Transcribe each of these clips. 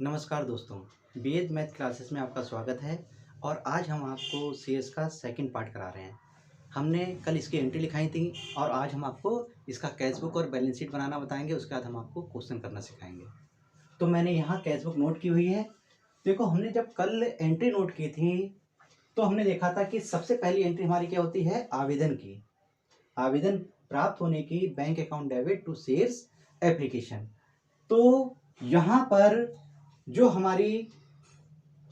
नमस्कार दोस्तों, BEd math classes में आपका स्वागत है। और आज हम आपको सीएस का सेकंड पार्ट करा रहे हैं। हमने कल इसकी एंट्री लिखाई थी और आज हम आपको इसका कैश बुक और बैलेंस शीट बनाना बताएंगे। उसके बाद हम आपको क्वेश्चन करना सिखाएंगे। तो मैंने यहाँ कैश बुक नोट की हुई है। देखो, हमने जब कल एंट्री नोट की थी तो हमने देखा था कि सबसे पहली एंट्री हमारी क्या होती है, आवेदन की। आवेदन प्राप्त होने की bank account debit to shares application. तो यहाँ पर जो हमारी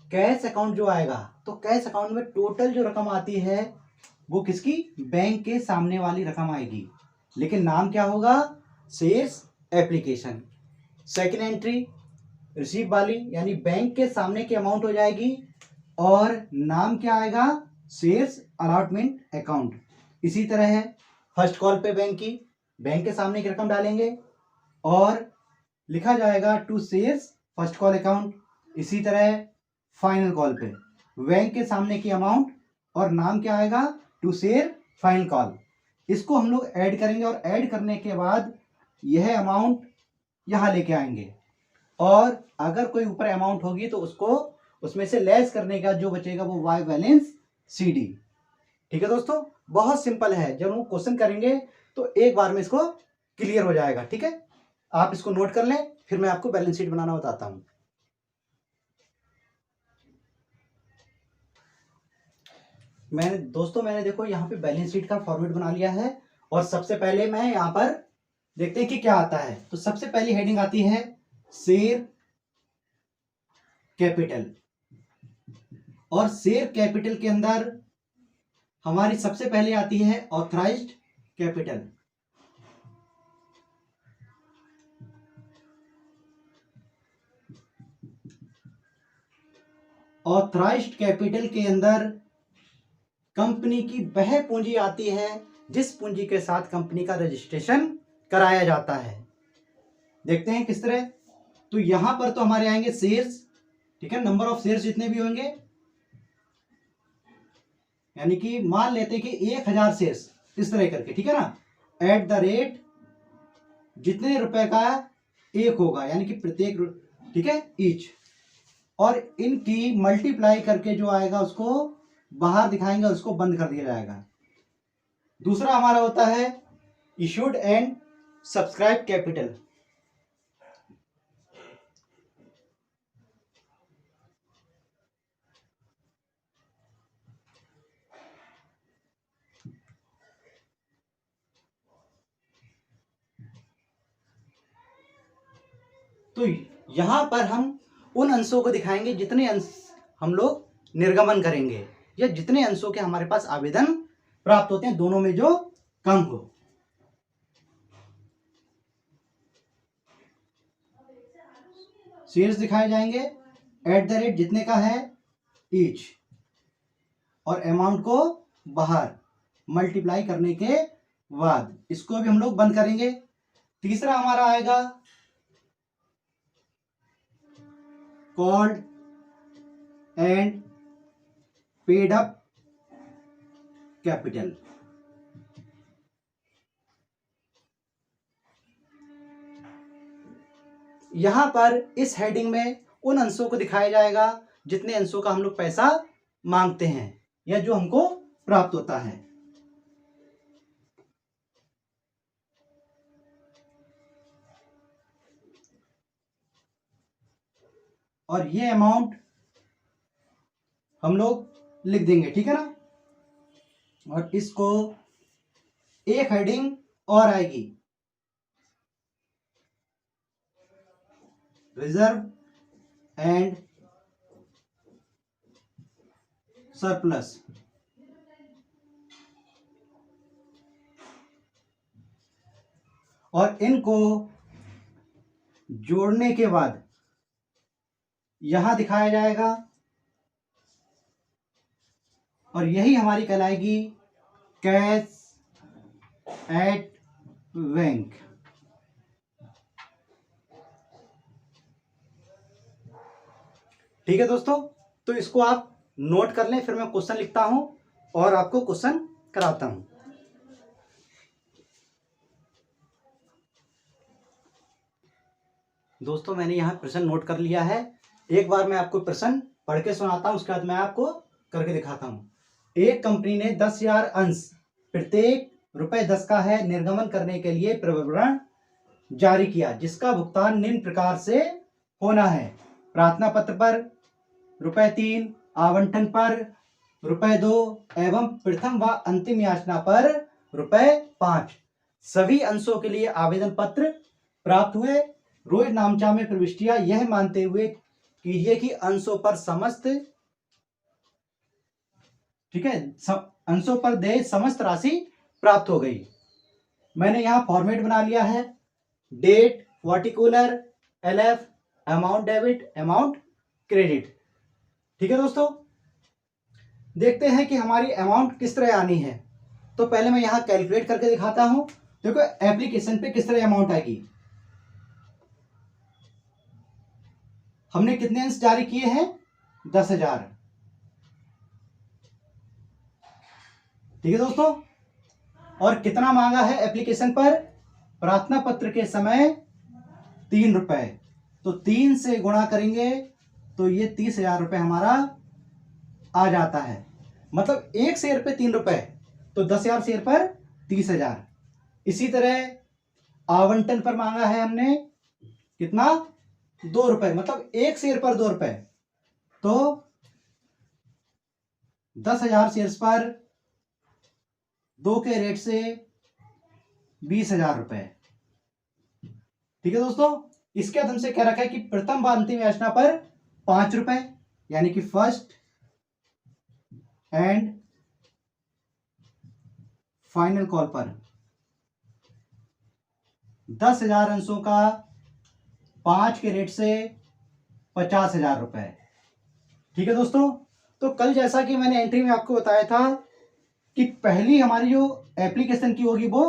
कैश अकाउंट जो आएगा, तो कैश अकाउंट में टोटल जो रकम आती है वो किसकी, बैंक के सामने वाली रकम आएगी, लेकिन नाम क्या होगा, shares application. Second entry receive वाली, यानी बैंक के सामने की अमाउंट हो जाएगी और नाम क्या आएगा, शेयर्स अलॉटमेंट अकाउंट। इसी तरह है फर्स्ट कॉल पे बैंक के सामने की रकम डालेंगे और लिखा जाएगा to shares first call account. इसी तरह फाइनल कॉल पे बैंक के सामने की अमाउंट और नाम क्या आएगा, टू शेयर फाइनल कॉल। इसको हम लोग ऐड करेंगे और ऐड करने के बाद यह अमाउंट यहां लेके आएंगे और अगर कोई ऊपर अमाउंट होगी तो उसको उसमें से लेस करने का जो बचेगा वो वाई बैलेंस CD। ठीक है दोस्तों, बहुत सिंपल है। जब हम क्वेश्चन करेंगे तो एक बार में इसको क्लियर हो जाएगा। ठीक है, आप इसको नोट कर लें, फिर मैं आपको बैलेंस शीट बनाना बताता हूं। मैंने देखो यहाँ पे बैलेंस शीट का फॉर्मेट बना लिया है और सबसे पहले मैं यहाँ पर देखते हैं कि क्या आता है। तो सबसे पहली हेडिंग आती है शेयर कैपिटल, और शेयर कैपिटल के अंदर हमारी सबसे पहले आती है ऑथराइज्ड कैपिटल। ऑथराइज्ड कैपिटल के अंदर कंपनी की वह पूंजी आती है जिस पूंजी के साथ कंपनी का रजिस्ट्रेशन कराया जाता है। देखते हैं किस तरह। तो यहां पर तो हमारे आएंगे शेयर्स, ठीक है, नंबर ऑफ शेयर्स जितने भी होंगे, यानी कि मान लेते हैं कि 1000 शेयर्स, इस तरह करके, ठीक है ना, एट द रेट जितने रुपए का एक होगा, यानी कि प्रत्येक, ठीक है, ईच, और इनकी मल्टीप्लाई करके जो आएगा उसको बाहर दिखाएंगे और उसको बंद कर दिया जाएगा। दूसरा हमारा होता है इशूड एंड सब्सक्राइब कैपिटल। तो यहां पर हम उन अंशों को दिखाएंगे जितने अंश हम लोग निर्गमन करेंगे या जितने अंशों के हमारे पास आवेदन प्राप्त होते हैं, दोनों में जो कम हो। शेयर्स दिखाए जाएंगे एट द रेट जितने का है ईच, और अमाउंट को बाहर मल्टीप्लाई करने के बाद इसको भी हम लोग बंद करेंगे। तीसरा हमारा आएगा called and paid up capital. यहां पर इस हेडिंग में उन अंशों को दिखाया जाएगा जितने अंशों का हम लोग पैसा मांगते हैं या जो हमको प्राप्त होता है। और ये अमाउंट हम लोग लिख देंगे, ठीक है ना। और इसको एक हेडिंग और आएगी, रिजर्व एंड सरप्लस। और इनको जोड़ने के बाद यहां दिखाया जाएगा और यही हमारी कहलाएगी कैश एट बैंक। ठीक है दोस्तों, तो इसको आप नोट कर लें, फिर मैं क्वेश्चन लिखता हूं और आपको क्वेश्चन कराता हूं। दोस्तों, मैंने यहाँ प्रश्न नोट कर लिया है। एक बार मैं आपको प्रश्न पढ़ के सुनाता हूं, उसके बाद मैं आपको करके दिखाता हूं। एक कंपनी ने 10,000 अंश प्रत्येक ₹10 का है निर्गमन करने के लिए प्रविवरण जारी किया, जिसका भुगतान निम्न प्रकार से होना है। प्रार्थना पत्र पर ₹3, आवंटन पर ₹2 एवं प्रथम व अंतिम याचना पर ₹5। सभी अंशों के लिए आवेदन पत्र प्राप्त हुए। रोज नामचा में प्रविष्टियां यह मानते हुए कीजिए कि अंशों पर समस्त, ठीक है, अंशों पर देय समस्त राशि प्राप्त हो गई। मैंने यहां फॉर्मेट बना लिया है, date, particular, LF, amount debit, amount credit. ठीक है दोस्तों, देखते हैं कि हमारी अमाउंट किस तरह आनी है। तो पहले मैं यहां कैलकुलेट करके दिखाता हूं। देखो एप्लीकेशन पे किस तरह अमाउंट आएगी। हमने कितने अंश जारी किए हैं? 10,000। ठीक है दोस्तों, और कितना मांगा है एप्लीकेशन पर? प्रार्थना पत्र के समय ₹3। तो 3 से गुणा करेंगे तो ये 30,000 रुपए हमारा आ जाता है। मतलब एक शेयर पे ₹3, तो 10,000 शेयर पर 30,000। इसी तरह आवंटन पर मांगा है हमने कितना? ₹2, मतलब एक शेयर पर ₹2। तो 10,000 शेयर्स पर 2 के रेट से 20,000 रुपए। ठीक है दोस्तों, इसके बाद हमसे कह रखा है कि प्रथम व अंतिम याचना पर ₹5, यानी कि फर्स्ट एंड फाइनल कॉल पर 10,000 अंशों का 5 के रेट से 50,000 रुपए। ठीक है दोस्तों, तो कल जैसा कि मैंने एंट्री में आपको बताया था कि पहली हमारी जो एप्लीकेशन की होगी वो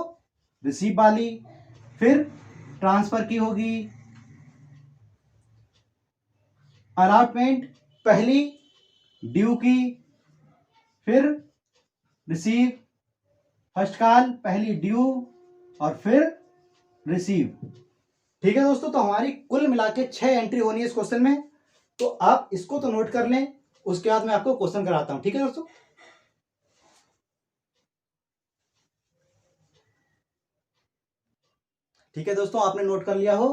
रिसीव वाली, फिर ट्रांसफर की होगी, अलॉटमेंट पहली, ड्यू की, फिर रिसीव, फर्स्ट कॉल, पहली ड्यू और फिर रिसीव। ठीक है दोस्तों, तो हमारी कुल मिला के 6 एंट्री होनी है इस क्वेश्चन में। तो आप इसको तो नोट कर लें, उसके बाद मैं आपको क्वेश्चन कराता हूं। ठीक है दोस्तों, ठीक है दोस्तों, आपने नोट कर लिया हो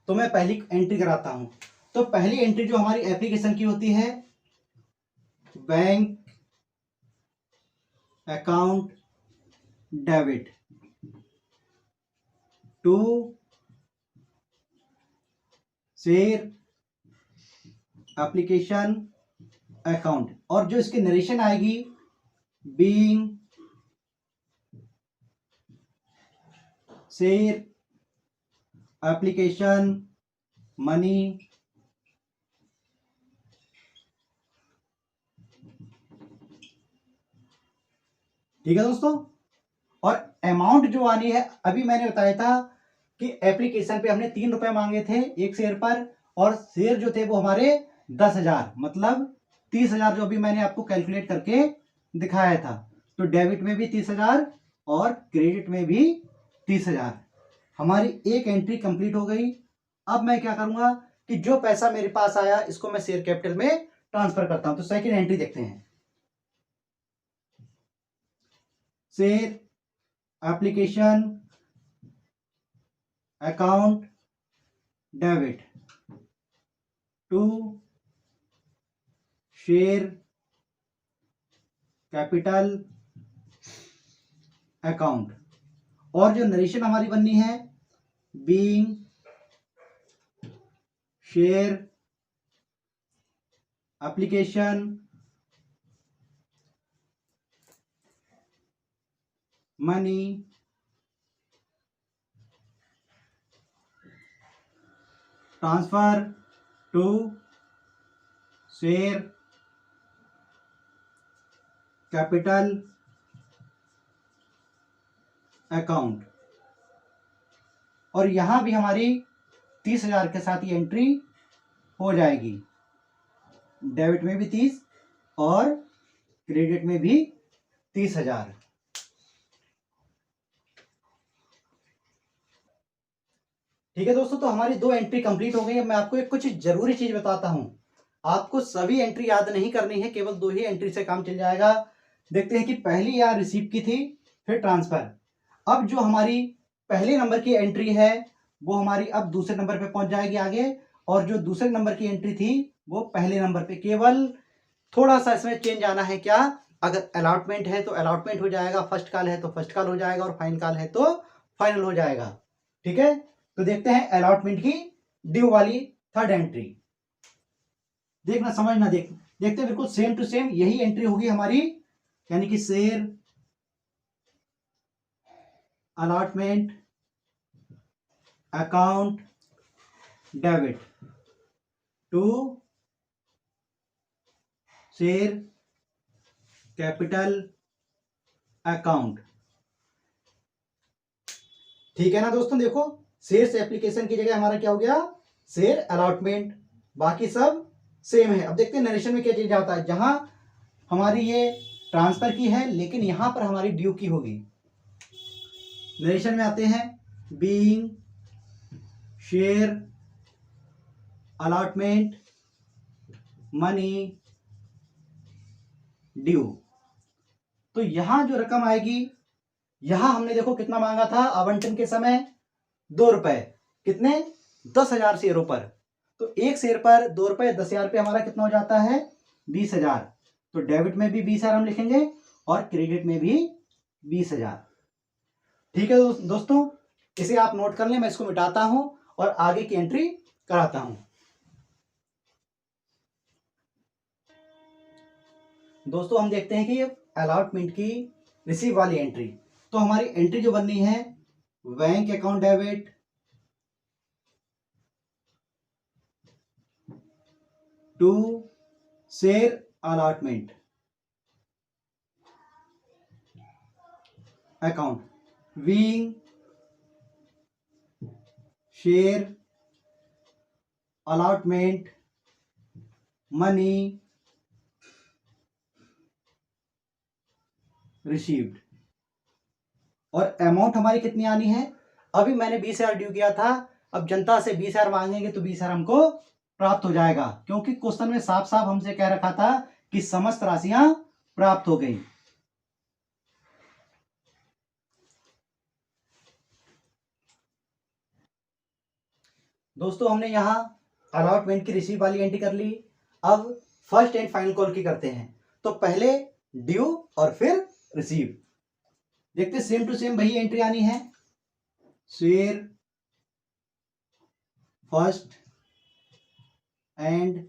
तो मैं पहली एंट्री कराता हूं। तो पहली एंट्री जो हमारी एप्लीकेशन की होती है, bank account debit to share application account, और जो इसकी नरेशन आएगी बीइंग शेयर एप्लीकेशन मनी ठीक है दोस्तों। और अमाउंट जो आनी है, अभी मैंने बताया था कि एप्लीकेशन पे हमने ₹3 मांगे थे एक शेयर पर, और शेयर जो थे वो हमारे 10,000, मतलब 30,000 जो अभी मैंने आपको कैलकुलेट करके दिखाया था। तो डेबिट में भी 30,000 और क्रेडिट में भी 30,000। हमारी एक एंट्री कंप्लीट हो गई। अब मैं क्या करूंगा कि जो पैसा मेरे पास आया इसको मैं शेयर कैपिटल में ट्रांसफर करता हूं। तो सेकंड एंट्री देखते हैं, share application account debit to share capital account, और जो नरेशन हमारी बननी है being share application money transfer to share capital account. और यहां भी हमारी 30,000 के साथ ये एंट्री हो जाएगी। डेबिट में भी 30 और क्रेडिट में भी 30,000। ठीक है दोस्तों, तो हमारी 2 एंट्री कंप्लीट हो गई। अब मैं आपको एक कुछ जरूरी चीज बताता हूं आपको सभी एंट्री याद नहीं करनी है, केवल 2 ही एंट्री से काम चल जाएगा। देखते हैं कि पहली यहाँ रिसीव की थी, फिर ट्रांसफर। अब जो हमारी पहले नंबर की एंट्री है वो हमारी अब दूसरे नंबर पे पहुंच जाएगी आगे, और जो दूसरे नंबर की एंट्री थी वो पहले नंबर पे। केवल थोड़ा सा इसमें चेंज आना है, क्या, अगर अलॉटमेंट है तो अलॉटमेंट हो जाएगा, फर्स्ट कॉल है तो फर्स्ट कॉल हो जाएगा, और फाइनल कॉल है तो फाइनल हो जाएगा। ठीक है, तो देखते हैं अलॉटमेंट की ड्यू वाली थर्ड एंट्री। देखना, समझना, देखते हैं, बिल्कुल सेम टू सेम यही एंट्री होगी हमारी, यानी कि share allotment account debit to share capital account. ठीक है ना दोस्तों, देखो शेयर्स एप्लीकेशन की जगह हमारा क्या हो गया, शेयर अलॉटमेंट, बाकी सब सेम है। अब देखते हैं नरेशन में क्या चेंज आता है। जहां हमारी ये ट्रांसफर की है लेकिन यहां पर हमारी ड्यू की होगी। नरेशन में आते हैं being share allotment money due. तो यहां जो रकम आएगी, यहां हमने देखो कितना मांगा था आवंटन के समय, 2 रुपए। कितने, 10,000 शेयरों पर। तो एक शेयर पर 2 रुपए, 10,000 पे हमारा कितना हो जाता है, 20,000। तो डेबिट में भी 20,000 हम लिखेंगे और क्रेडिट में भी 20,000। ठीक है दोस्तों, इसे आप नोट कर लें, मैं इसको मिटाता हूं और आगे की एंट्री कराता हूं। दोस्तों हम देखते हैं कि अलॉटमेंट की रिसीव वाली एंट्री, तो हमारी एंट्री जो बननी है, bank account debit to share allotment account being share allotment money received. और अमाउंट हमारी कितनी आनी है, अभी मैंने 20,000 ड्यू किया था, अब जनता से 20,000 मांगेंगे तो 20,000 हमको प्राप्त हो जाएगा, क्योंकि क्वेश्चन में साफ साफ हमसे कह रखा था कि समस्त राशियां प्राप्त हो गई। दोस्तों हमने यहां अलॉटमेंट की रिसीव वाली एंट्री कर ली। अब फर्स्ट एंड फाइनल कॉल की करते हैं। तो पहले ड्यू और फिर रिसीव। देखते सेम टू सेम वही एंट्री आनी है, share first and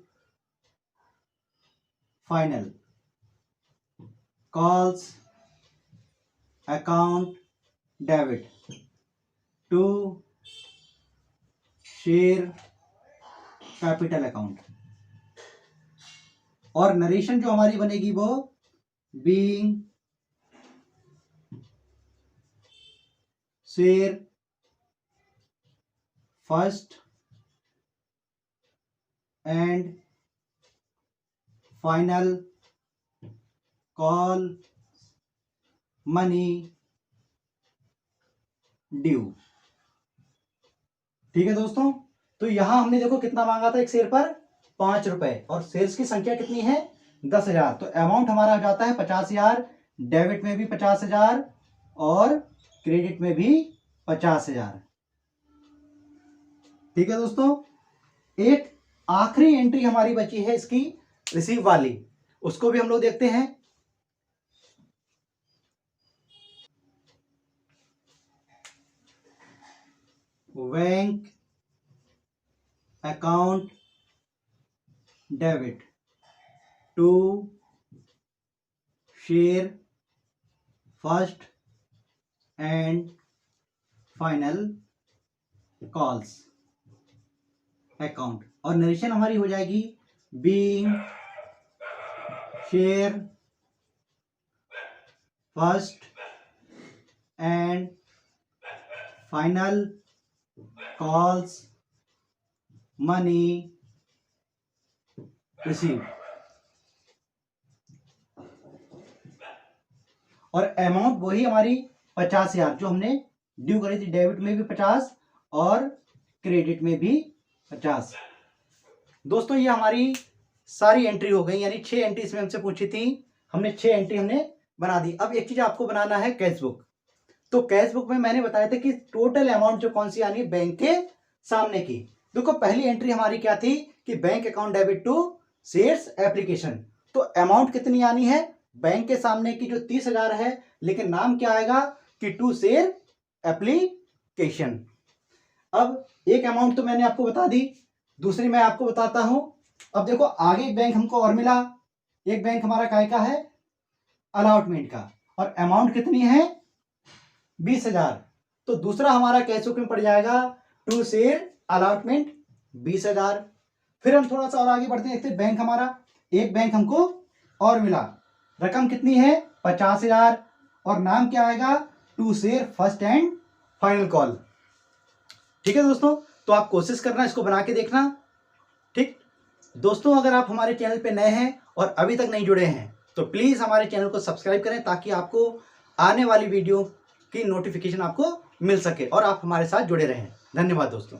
final calls account debit to share capital account. और नरेशन जो हमारी बनेगी वो being share first and final call money due. ठीक है दोस्तों, तो यहां हमने देखो कितना मांगा था एक शेयर पर, 5 रुपए, और शेयर्स की संख्या कितनी है, 10,000। तो अमाउंट हमारा आ जाता है 50,000, डेबिट में भी 50,000 और क्रेडिट में भी 50,000। ठीक है दोस्तों, एक आखिरी एंट्री हमारी बची है इसकी रिसीव वाली, उसको भी हम लोग देखते हैं। Bank account debit to share first and final calls account. और नरेशन हमारी हो जाएगी being share first and final calls money receive. और अमाउंट वही हमारी 50,000 जो हमने ड्यू करी थी, डेबिट में भी 50 और क्रेडिट में भी 50। दोस्तों ये हमारी सारी एंट्री हो गई, यानी 6 एंट्री इसमें हमसे पूछी थी, हमने 6 एंट्री हमने बना दी। अब एक चीज आपको बनाना है कैश बुक। तो कैश बुक में मैंने बताया था कि टोटल अमाउंट जो कौन सी आनी है बैंक के सामने की। देखो पहली एंट्री हमारी क्या थी कि bank account debit to shares application. तो अमाउंट कितनी आनी है बैंक के सामने की जो 30,000 है, लेकिन नाम क्या आएगा कि टू शेयर एप्लीकेशन। अब एक अमाउंट तो मैंने आपको बता दी, दूसरी मैं आपको बताता हूं। अब देखो आगे एक बैंक हमको और मिला, एक बैंक हमारा काय का है अलॉटमेंट का, और अमाउंट कितनी है 20,000। तो दूसरा हमारा कैश बुक में पड़ जाएगा टू शेयर अलॉटमेंट 20,000। फिर हम थोड़ा सा और आगे बढ़ते देखते बैंक हमारा, एक बैंक हमको और मिला, रकम कितनी है 50,000, और नाम क्या आएगा to share first and final call. ठीक है दोस्तों, तो आप कोशिश करना इसको बना के देखना। ठीक दोस्तों, अगर आप हमारे चैनल पे नए हैं और अभी तक नहीं जुड़े हैं तो प्लीज़ हमारे चैनल को सब्सक्राइब करें, ताकि आपको आने वाली वीडियो की नोटिफिकेशन आपको मिल सके और आप हमारे साथ जुड़े रहें। धन्यवाद दोस्तों।